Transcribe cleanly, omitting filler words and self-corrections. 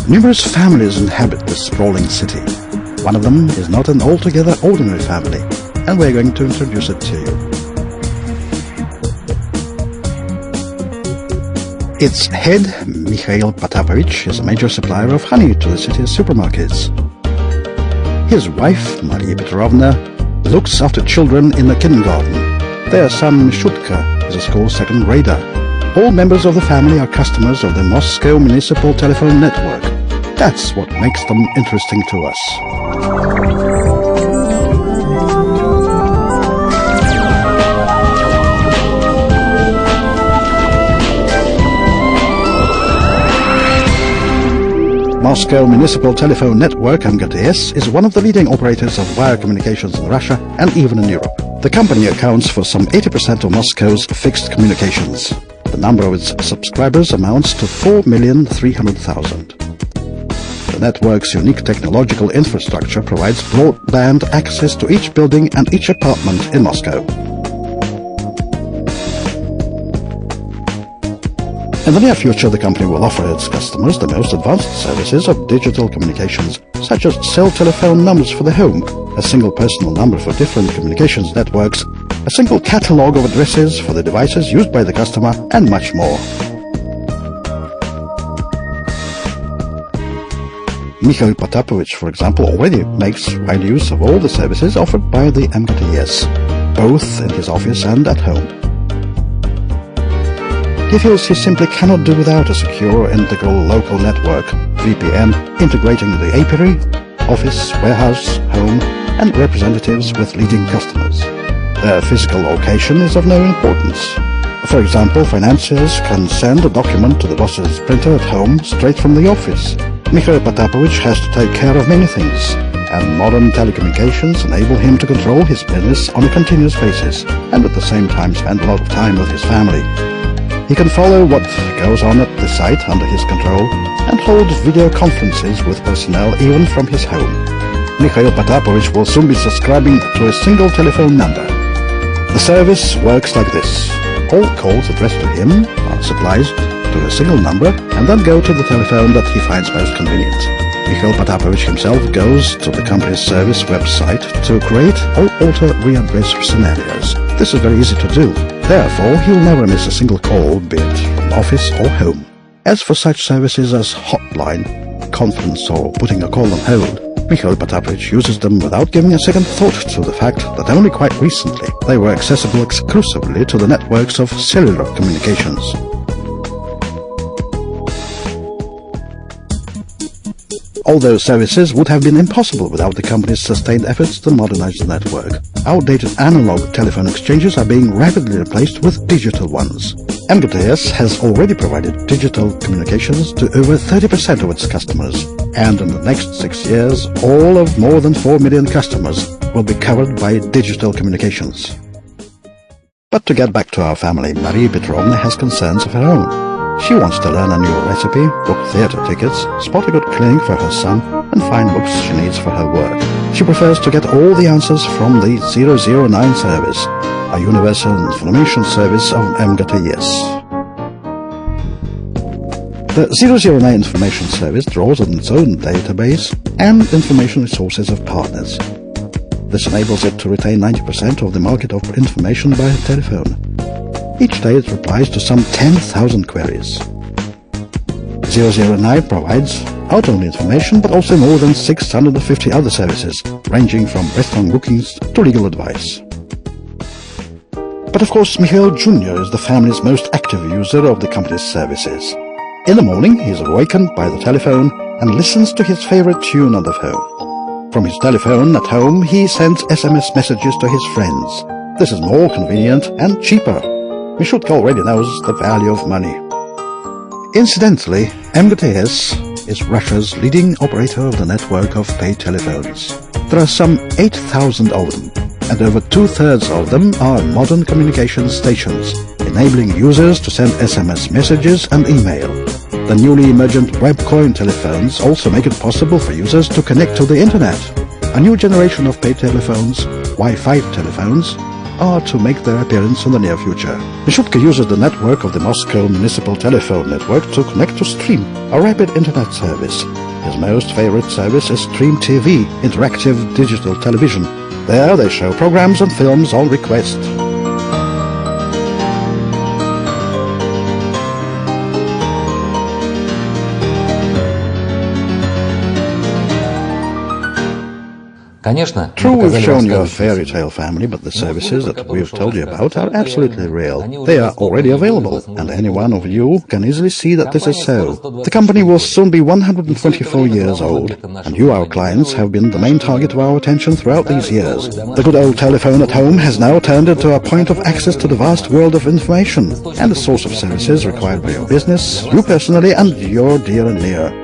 Numerous families inhabit this sprawling city. One of them is not an altogether ordinary family, and we're going to introduce it to you. Its head, Mikhail Potapovich, is a major supplier of honey to the city's supermarkets. His wife, Maria Petrovna, looks after children in the kindergarten. Their son, Mishutka, is a school second grader. All members of the family are customers of the Moscow Municipal Telephone Network. That's what makes them interesting to us. Moscow Municipal Telephone Network, MGTS, is one of the leading operators of wire communications in Russia and even in Europe. The company accounts for some 80% of Moscow's fixed communications. The number of its subscribers amounts to 4,300,000. The network's unique technological infrastructure provides broadband access to each building and each apartment in Moscow. In the near future, the company will offer its customers the most advanced services of digital communications, such as cell telephone numbers for the home, a single personal number for different communications networks, a single catalogue of addresses for the devices used by the customer, and much more. Mikhail Potapovich, for example, already makes wide use of all the services offered by the MGTS, both in his office and at home. He feels he simply cannot do without a secure, integral local network, VPN, integrating the apiary, office, warehouse, home, and representatives with leading customers. Their physical location is of no importance. For example, financiers can send a document to the boss's printer at home straight from the office. Mikhail Potapovich has to take care of many things, and modern telecommunications enable him to control his business on a continuous basis, and at the same time spend a lot of time with his family. He can follow what goes on at the site under his control and hold video conferences with personnel even from his home. Mikhail Potapovich will soon be subscribing to a single telephone number. The service works like this. All calls addressed to him are supplied to a single number and then go to the telephone that he finds most convenient. Mikhail Potapovich himself goes to the company's service website to create or alter readdress scenarios. This is very easy to do. Therefore, he'll never miss a single call, be it from office or home. As for such services as hotline, conference, or putting a call on hold, Mikhail Potapovich uses them without giving a second thought to the fact that only quite recently they were accessible exclusively to the networks of cellular communications. All those services would have been impossible without the company's sustained efforts to modernize the network. Outdated analog telephone exchanges are being rapidly replaced with digital ones. MGTS has already provided digital communications to over 30% of its customers, and in the next 6 years, all of more than 4 million customers will be covered by digital communications. But to get back to our family, Maria Petrovna has concerns of her own. She wants to learn a new recipe, book theatre tickets, spot a good clinic for her son, and find books she needs for her work. She prefers to get all the answers from the 009 service, a universal information service of MGTS. The 009 information service draws on its own database and information resources of partners. This enables it to retain 90% of the market of information by telephone. Each day it replies to some 10,000 queries. 009 provides not only information but also more than 650 other services, ranging from restaurant bookings to legal advice. But of course, Mikhail Jr. is the family's most active user of the company's services. In the morning, he is awakened by the telephone and listens to his favorite tune on the phone. From his telephone at home, he sends SMS messages to his friends. This is more convenient and cheaper. Mishutka already knows the value of money. Incidentally, MGTS is Russia's leading operator of the network of paid telephones. There are some 8,000 of them, and over 2/3 of them are modern communication stations, enabling users to send SMS messages and email. The newly emergent web-coin telephones also make it possible for users to connect to the internet. A new generation of paid telephones, Wi-Fi telephones, are to make their appearance in the near future. Mishutka uses the network of the Moscow Municipal Telephone Network to connect to Stream, a rapid internet service. His most favorite service is Stream TV, interactive digital television. There they show programs and films on request. True, we've shown you a fairy tale family, but the services that we've told you about are absolutely real. They are already available, and any one of you can easily see that this is so. The company will soon be 124 years old, and you, our clients, have been the main target of our attention throughout these years. The good old telephone at home has now turned into a point of access to the vast world of information, and a source of services required by your business, you personally, and your dear and near.